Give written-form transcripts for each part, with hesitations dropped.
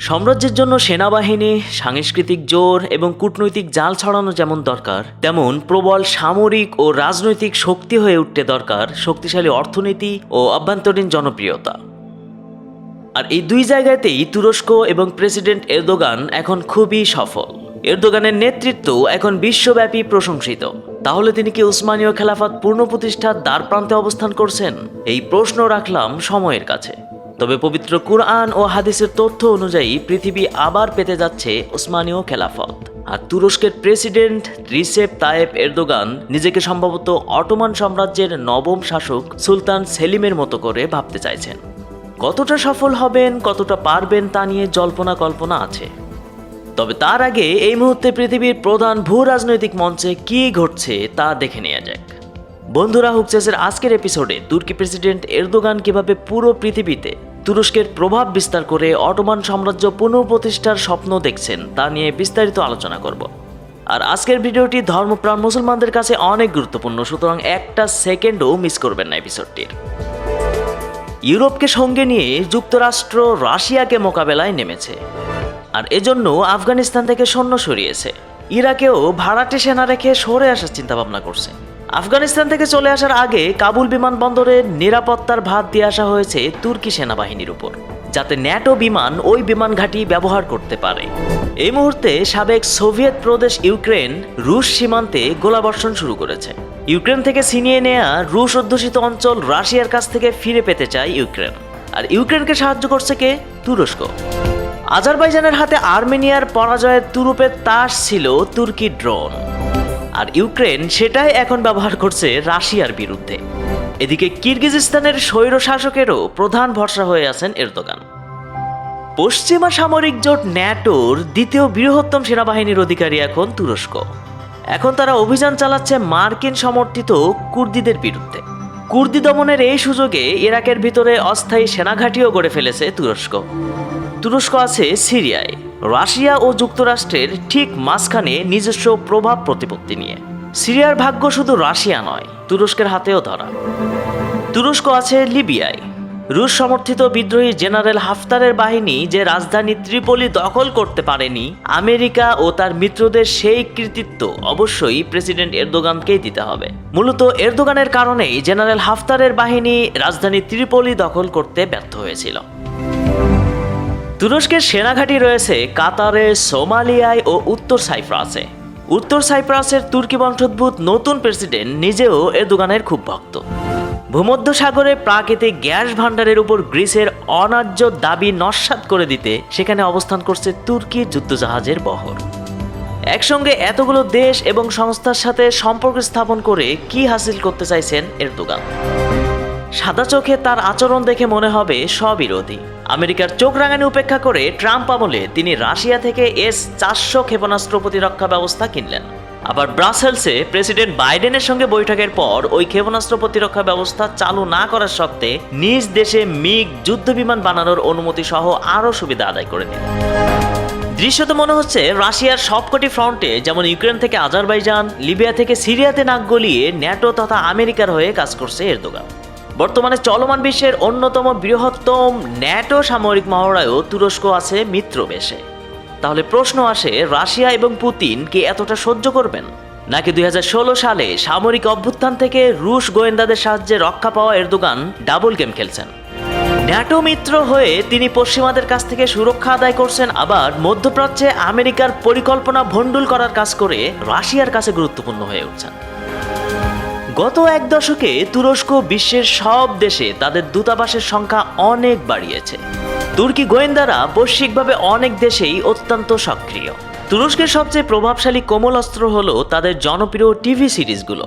সাম্রাজ্যের জন্য সেনাবাহিনী, সাংস্কৃতিক জোর এবং কূটনৈতিক জাল ছড়ানো যেমন দরকার, তেমন প্রবল সামরিক ও রাজনৈতিক শক্তি হয়ে উঠতে দরকার শক্তিশালী অর্থনীতি ও অভ্যন্তরীণ জনপ্রিয়তা। আর এই দুই জায়গাতেই তুরস্ক এবং প্রেসিডেন্ট এরদোগান এখন খুবই সফল। এরদোগানের নেতৃত্ব এখন বিশ্বব্যাপী প্রশংসিত। তাহলে তিনি কি উসমানীয় খেলাফত পুনঃপ্রতিষ্ঠার দ্বারপ্রান্তে অবস্থান করছেন? এই প্রশ্ন রাখলাম সময়ের কাছে। তবে পবিত্র কুরআন ও হাদিসের তথ্য অনুযায়ী পৃথিবী আবার পেতে যাচ্ছে উসমানীয় খেলাফত। আর তুরস্কের প্রেসিডেন্ট রিসেপ তায়েপ এরদোগান নিজেকে সম্ভবত অটোমান সাম্রাজ্যের নবম শাসক সুলতান সেলিমের মতো করে ভাবতে চাইছেন। কতটা সফল হবেন, কতটা পারবেন তা নিয়ে জল্পনা কল্পনা আছে। তবে তার আগে এই মুহূর্তে পৃথিবীর প্রধান ভূ রাজনৈতিক মঞ্চে কি ঘটছে তা দেখে নেওয়া যাক। বন্ধুরা, হুকচেসের আজকের এপিসোডে তুর্কি প্রেসিডেন্ট এরদোগান কিভাবে পুরো পৃথিবীতে তুরস্কের প্রভাব বিস্তার করে অটোমান সাম্রাজ্য পুনঃপ্রতিষ্ঠার স্বপ্ন দেখছেন তা নিয়ে বিস্তারিত আলোচনা করব। আর আজকের ভিডিওটি ধর্মপ্রাণ মুসলমানদের কাছে অনেক গুরুত্বপূর্ণ, সুতরাং একটা সেকেন্ডও মিস করবেন না এপিসোডটির। ইউরোপকে সঙ্গে নিয়ে যুক্তরাষ্ট্র রাশিয়াকে মোকাবেলায় নেমেছে, আর এজন্য আফগানিস্তান থেকে সৈন্য সরিয়েছে। ইরাকেও ভাড়াটে সেনা রেখে সরে আসার চিন্তাভাবনা করছে। আফগানিস্তান থেকে চলে আসার আগে কাবুল বিমানবন্দরে নিরাপত্তার ভাত দিয়ে আসা হয়েছে তুর্কি সেনাবাহিনীর উপর, যাতে ন্যাটো বিমান ওই বিমান ঘাঁটি ব্যবহার করতে পারে। এই মুহূর্তে সাবেক সোভিয়েত প্রদেশ ইউক্রেন রুশ সীমান্তে গোলাবর্ষণ শুরু করেছে। ইউক্রেন থেকে ছিনিয়ে নেয়া রুশ অধ্যুষিত অঞ্চল রাশিয়ার কাছ থেকে ফিরে পেতে চায় ইউক্রেন। আর ইউক্রেনকে সাহায্য করছে কে? তুরস্ক। আজারবাইজানের হাতে আর্মেনিয়ার পরাজয়ের তুরুপের তাস ছিল তুর্কি ড্রোন, আর ইউক্রেন সেটাই এখন ব্যবহার করছে রাশিয়ার বিরুদ্ধে। এদিকে কিরগিজস্তানের স্বৈর শাসকেরও প্রধান ভরসা হয়ে আছেন এরদোগান। পশ্চিমা সামরিক জোট ন্যাটোর দ্বিতীয় বৃহত্তম সেনাবাহিনীর অধিকারী এখন তুরস্ক। এখন তারা অভিযান চালাচ্ছে মার্কিন সমর্থিত কুর্দিদের বিরুদ্ধে। কুর্দি দমনের এই সুযোগে ইরাকের ভিতরে অস্থায়ী সেনাঘাঁটিও গড়ে ফেলেছে তুরস্ক। তুরস্ক আছে সিরিয়ায়, রাশিয়া ও যুক্তরাষ্ট্রের ঠিক মাঝখানে নিজস্ব প্রভাব প্রতিপত্তি নিয়ে। সিরিয়ার ভাগ্য শুধু রাশিয়া নয়, তুরস্কের হাতেও ধরা। তুরস্ক আছে লিবিয়ায়। রুশ সমর্থিত বিদ্রোহী জেনারেল হাফতারের বাহিনী যে রাজধানী ত্রিপোলি দখল করতে পারেনি, আমেরিকা ও তার মিত্রদের সেই কৃতিত্ব অবশ্যই প্রেসিডেন্ট এরদোগানকেই দিতে হবে। মূলত এরদোগানের কারণেই জেনারেল হাফতারের বাহিনী রাজধানী ত্রিপোলি দখল করতে ব্যর্থ হয়েছিল। তুরস্কের সেনাঘাঁটি রয়েছে কাতারে, সোমালিয়ায় ও উত্তর সাইপ্রাসে। উত্তর সাইপ্রাসের তুর্কি বংশোদ্ভূত নতুন প্রেসিডেন্ট নিজেও এরদোগানের খুব ভক্ত। ভূমধ্যসাগরে প্রাকৃতিক গ্যাস ভাণ্ডারের উপর গ্রিসের অন্যায্য দাবি নস্যাৎ করে দিতে সেখানে অবস্থান করছে তুর্কির যুদ্ধজাহাজের বহর। একসঙ্গে এতগুলো দেশ এবং সংস্থার সাথে সম্পর্ক স্থাপন করে কি হাসিল করতে চাইছেন এরদোগান? সাদা চোখে তার আচরণ দেখে মনে হবে স্ববিরোধী। আমেরিকার চোখ রাঙানি উপেক্ষা করে ট্রাম্প আমলে তিনি রাশিয়া থেকে S-400 ক্ষেপণাস্ত্র প্রতিরক্ষা ব্যবস্থা কিনলেন। আবার ব্রাসেলসে প্রেসিডেন্ট বাইডেনের সঙ্গে বৈঠকের পর ওই ক্ষেপণাস্ত্র প্রতিরক্ষা ব্যবস্থা চালু না করার শর্তে নিজ দেশে মিগ যুদ্ধবিমান বানানোর অনুমতি সহ আরও সুবিধা আদায় করে দিলেন। দৃশ্যত মনে হচ্ছে রাশিয়ার সবকটি ফ্রন্টে, যেমন ইউক্রেন থেকে আজারবাইজান, লিবিয়া থেকে সিরিয়াতে নাক গলিয়ে ন্যাটো তথা আমেরিকার হয়ে কাজ করছে এরদোগান। বর্তমানে চলমান বিশ্বের অন্যতম বৃহত্তম ন্যাটো সামরিক মহড়ায়ও তুরস্ক আছে মিত্র বেশে। তাহলে প্রশ্ন আসে, রাশিয়া এবং পুতিন কি এতটা সহ্য করবেন? নাকি 2016 সালে সামরিক অভ্যুত্থান থেকে রুশ গোয়েন্দাদের সাহায্যে রক্ষা পাওয়া এরদোগান ডাবল গেম খেলছেন? ন্যাটো মিত্র হয়ে তিনি পশ্চিমাদের কাছ থেকে সুরক্ষা আদায় করছেন, আবার মধ্যপ্রাচ্যে আমেরিকার পরিকল্পনা ভণ্ডুল করার কাজ করে রাশিয়ার কাছে গুরুত্বপূর্ণ হয়ে উঠছেন। গত এক দশকে তুরস্ক বিশ্বের সব দেশে তাদের দূতাবাসের সংখ্যা অনেক বাড়িয়েছে। তুর্কি গোয়েন্দারা বৈশ্বিকভাবে অনেক দেশেই অত্যন্ত সক্রিয়। তুরস্কের সবচেয়ে প্রভাবশালী কোমল অস্ত্র হলো তাদের জনপ্রিয় টিভি সিরিজগুলো।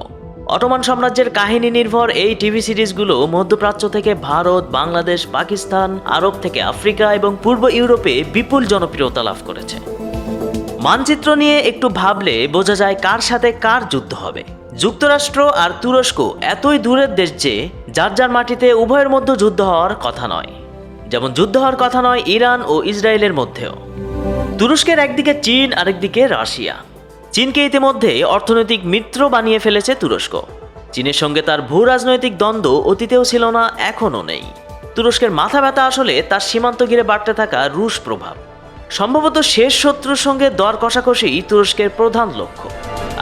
অটোমান সাম্রাজ্যের কাহিনী নির্ভর এই টিভি সিরিজগুলো মধ্যপ্রাচ্য থেকে ভারত, বাংলাদেশ, পাকিস্তান, আরব থেকে আফ্রিকা এবং পূর্ব ইউরোপে বিপুল জনপ্রিয়তা লাভ করেছে। মানচিত্র নিয়ে একটু ভাবলে বোঝা যায় কার সাথে কার যুদ্ধ হবে। যুক্তরাষ্ট্র আর তুরস্ক এতই দূরের দেশ যে যার যার মাটিতে উভয়ের মধ্যে যুদ্ধ হওয়ার কথা নয়। যেমন যুদ্ধ হওয়ার কথা নয় ইরান ও ইসরায়েলের মধ্যেও। তুরস্কের একদিকে চীন, আরেকদিকে রাশিয়া। চীনকে ইতিমধ্যে অর্থনৈতিক মিত্র বানিয়ে ফেলেছে তুরস্ক। চীনের সঙ্গে তার ভূ রাজনৈতিক দ্বন্দ্ব অতীতেও ছিল না, এখনও নেই। তুরস্কের মাথা ব্যথা আসলে তার সীমান্ত ঘিরে বাড়তে থাকা রুশ প্রভাব। সম্ভবত শেষ শত্রুর সঙ্গে দর কষাকষি তুরস্কের প্রধান লক্ষ্য,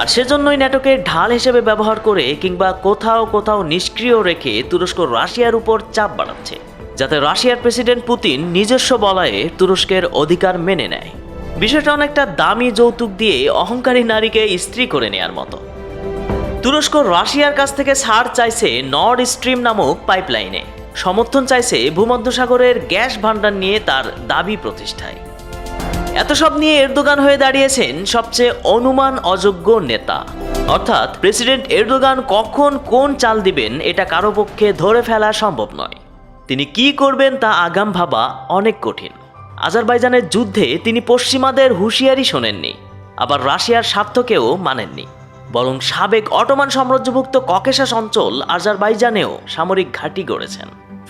আর সেজন্যই ন্যাটোকে ঢাল হিসেবে ব্যবহার করে কিংবা কোথাও কোথাও নিষ্ক্রিয় রেখে তুরস্ক রাশিয়ার উপর চাপ বাড়াচ্ছে, যাতে রাশিয়ার প্রেসিডেন্ট পুতিন নিজস্ব বলয়ে তুরস্কের অধিকার মেনে নেয়। বিষয়টা অনেকটা দামি যৌতুক দিয়ে অহংকারী নারীকে স্ত্রী করে নেয়ার মতো। তুরস্ক রাশিয়ার কাছ থেকে ছাড় চাইছে নর্ড স্ট্রিম নামক পাইপলাইনে, সমর্থন চাইছে ভূমধ্যসাগরের গ্যাস ভান্ডার নিয়ে তার দাবি প্রতিষ্ঠায়। এত সব নিয়ে এরদোগান হয়ে দাঁড়িয়েছেন সবচেয়ে অনুমান অযোগ্য নেতা। অর্থাৎ প্রেসিডেন্ট এরদোগান কখন কোন চাল দিবেন এটা কারো পক্ষে ধরে ফেলা সম্ভব নয়। তিনি কি করবেন তা আগাম ভাবা অনেক কঠিন। আজারবাইজানের যুদ্ধে তিনি পশ্চিমাদের হুঁশিয়ারি শোনেননি, আবার রাশিয়ার স্বার্থকেও মানেননি, বরং সাবেক অটোমান সাম্রাজ্যভুক্ত ককেশাস অঞ্চল আজারবাইজানেও সামরিক ঘাঁটি গড়েছেন।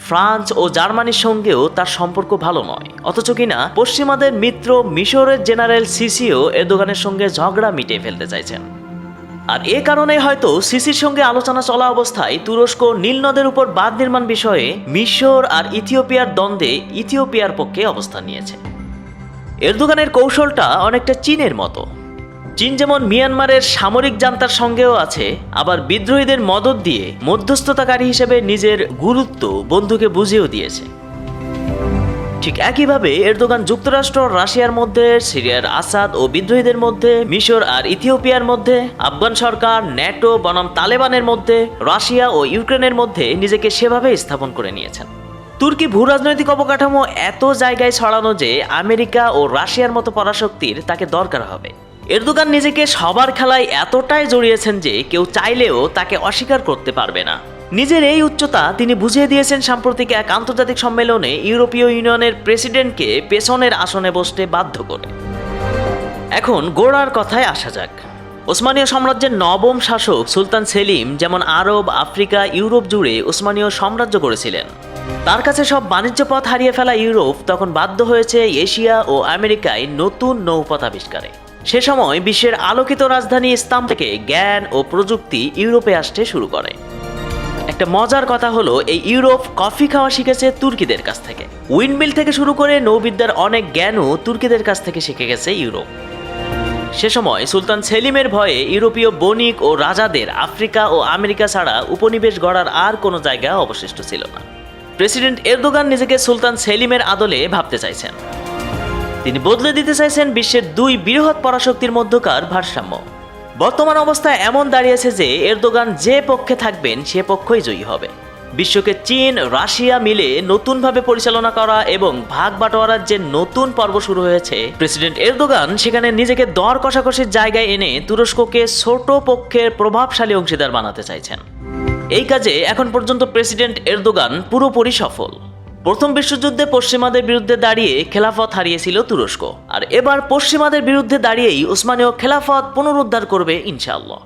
ফ্রান্স ও জার্মানির সঙ্গেও তার সম্পর্ক ভালো নয়, অথচ কিনা পশ্চিমাদের মিত্র মিশরের জেনারেল সিসিও এরদোগানের সঙ্গে ঝগড়া মিটিয়ে ফেলতে চাইছেন। আর এ কারণে হয়তো সিসির সঙ্গে আলোচনা চলা অবস্থায় তুরস্ক নীল নদের উপর বাঁধ নির্মাণ বিষয়ে মিশর আর ইথিওপিয়ার দ্বন্দ্বে ইথিওপিয়ার পক্ষে অবস্থান নিয়েছে। এরদোগানের কৌশলটা অনেকটা চীনের মতো। চীন যেমন মিয়ানমারের সামরিক জান্তার সঙ্গেও আছে, আবার বিদ্রোহীদের মদদ দিয়ে মধ্যস্থতাকারী হিসেবে নিজের গুরুত্ব বন্ধুকে বুঝিয়েও দিয়েছে। ঠিক একইভাবে এরদোগান যুক্তরাষ্ট্র রাশিয়ার মধ্যে, সিরিয়ার আসাদ ও বিদ্রোহীদের মধ্যে, মিশর আর ইথিওপিয়ার মধ্যে, আফগান সরকার, ন্যাটো বনাম তালেবানের মধ্যে, রাশিয়া ও ইউক্রেনের মধ্যে নিজেকে সেভাবে স্থাপন করে নিয়েছেন। তুর্কি ভূরাজনৈতিক অবকাঠামো এত জায়গায় ছড়ানো যে আমেরিকা ও রাশিয়ার মতো পরাশক্তির তাকে দরকার হবে। এরদোগান নিজেকে সবার খেলায় এতটাই জড়িয়েছেন যে কেউ চাইলেও তাকে অস্বীকার করতে পারবে না। নিজের এই উচ্চতা তিনি বুঝিয়ে দিয়েছেন সাম্প্রতিক এক আন্তর্জাতিক সম্মেলনে ইউরোপীয় ইউনিয়নের প্রেসিডেন্টকে পেছনের আসনে বসতে বাধ্য করে। এখন গোড়ার কথায় আসা যাক। ওসমানীয় সাম্রাজ্যের নবম শাসক সুলতান সেলিম যেমন আরব, আফ্রিকা, ইউরোপ জুড়ে ওসমানীয় সাম্রাজ্য গড়েছিলেন, তার কাছে সব বাণিজ্য পথ হারিয়ে ফেলা ইউরোপ তখন বাধ্য হয়েছে এশিয়া ও আমেরিকায় নতুন নৌপথ আবিষ্কারে। সে সময় বিশ্বের আলোকিত রাজধানী ইসলাম থেকে জ্ঞান ও প্রযুক্তি ইউরোপে আসতে শুরু করে। একটা মজার কথা হলো, এই ইউরোপ কফি খাওয়া শিখেছে তুর্কিদের কাছ থেকে। উইন্ডমিল থেকে শুরু করে নৌবিদ্যার অনেক জ্ঞানও তুর্কিদের কাছ থেকে শিখে গেছে ইউরোপ। সে সময় সুলতান সেলিমের ভয়ে ইউরোপীয় বণিক ও রাজাদের আফ্রিকা ও আমেরিকা ছাড়া উপনিবেশ গড়ার আর কোনো জায়গা অবশিষ্ট ছিল না। প্রেসিডেন্ট এরদোগান নিজেকে সুলতান সেলিমের আদলে ভাবতে চাইছেন। তিনি বদলে দিতে চাইছেন বিশ্বের দুই বৃহৎ পরাশক্তির মধ্যকার ভারসাম্য। বর্তমান অবস্থায় এমন দাঁড়িয়েছে যে এরদোগান যে পক্ষে থাকবেন সে পক্ষই জয়ী হবে। বিশ্বকে চীন, রাশিয়া মিলে নতুনভাবে পরিচালনা করা এবং ভাগ বাটোয়ারার যে নতুন পর্ব শুরু হয়েছে, প্রেসিডেন্ট এরদোগান সেখানে নিজেকে দর কষাকষির জায়গায় এনে তুরস্ককে ছোট পক্ষের প্রভাবশালী অংশীদার বানাতে চাইছেন। এই কাজে এখন পর্যন্ত প্রেসিডেন্ট এরদোগান পুরোপুরি সফল। প্রথম বিশ্বযুদ্ধে পশ্চিমাদের বিরুদ্ধে দাঁড়িয়ে খেলাফত হারিয়েছিল তুরস্ক, আর এবার পশ্চিমাদের বিরুদ্ধে দাঁড়িয়েই উসমানীয় খেলাফত পুনরুদ্ধার করবে ইনশাআল্লাহ।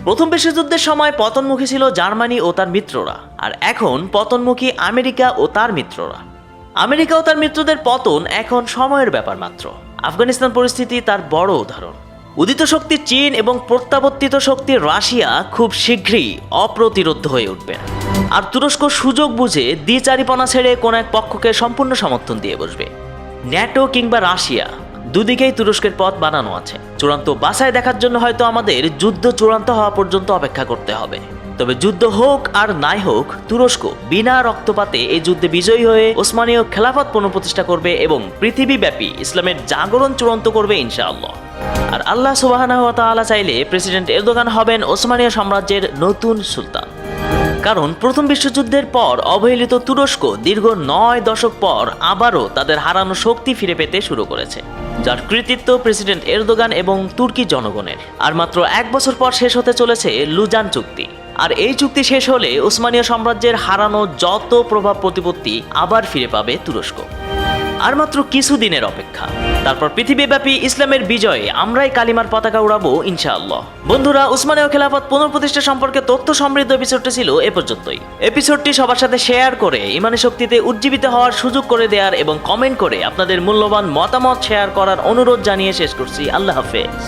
প্রথম বিশ্বযুদ্ধের সময় পতনমুখী ছিল জার্মানি ও তার মিত্ররা, আর এখন পতনমুখী আমেরিকা ও তার মিত্ররা। আমেরিকা ও তার মিত্রদের পতন এখন সময়ের ব্যাপার মাত্র। আফগানিস্তান পরিস্থিতি তার বড় উদাহরণ। উদিত শক্তি চীন এবং প্রত্যাবর্তিত শক্তি রাশিয়া খুব শীঘ্রই অপ্রতিরোধ হয়ে উঠবে, আর তুরস্ক সুযোগ বুঝে দ্বিচারিপনা ছেড়ে কোন এক পক্ষকে সম্পূর্ণ সমর্থন দিয়ে বসবে। ন্যাটো কিংবা রাশিয়া দুদিকেই তুরস্কের পথ বানানো আছে। চূড়ান্ত বাছাই দেখার জন্য হয়তো আমাদের যুদ্ধ চূড়ান্ত হওয়া পর্যন্ত অপেক্ষা করতে হবে। তবে যুদ্ধ হোক আর নাই হোক, তুরস্ক বিনা রক্তপাতে এই যুদ্ধে বিজয়ী হয়ে ওসমানীয় খেলাফত পুনঃপ্রতিষ্ঠা করবে এবং পৃথিবীব্যাপী ইসলামের জাগরণ চূড়ান্ত করবে ইনশাআল্লাহ। আর আল্লাহ সুবহানাহু ওয়া তাআলা চাইলে প্রেসিডেন্ট এরদোগান হবেন ওসমানীয় সাম্রাজ্যের নতুন সুলতান। কারণ প্রথম বিশ্বযুদ্ধের পর অবহেলিত তুরস্ক দীর্ঘ 9 দশক পর আবারও তাদের হারানো শক্তি ফিরে পেতে শুরু করেছে, যার কৃতিত্ব প্রেসিডেন্ট এরদোগান এবং তুর্কি জনগণের। আর মাত্র 1 বছর পর শেষ হতে চলেছে লুজান চুক্তি। আর এই চুক্তি শেষ হলে ওসমানীয় সাম্রাজ্যের হারানো যত প্রভাব প্রতিপত্তি আবার ফিরে পাবে তুরস্ক। আর মাত্র কিছুদিনের অপেক্ষা, তারপর পৃথিবীব্যাপী ইসলামের বিজয়ে আমরাই কালিমার পতাকা উড়াবো ইনশাআল্লাহ। বন্ধুরা, উসমানীয় খেলাফত পুনঃপ্রতিষ্ঠা সম্পর্কে তথ্য সমৃদ্ধ এপিসোডটি ছিল এ পর্যন্তই। এপিসোডটি সবার সাথে শেয়ার করে ইমানি শক্তিতে উজ্জীবিত হওয়ার সুযোগ করে দেওয়ার এবং কমেন্ট করে আপনাদের মূল্যবান মতামত শেয়ার করার অনুরোধ জানিয়ে শেষ করছি। আল্লাহ হাফেজ।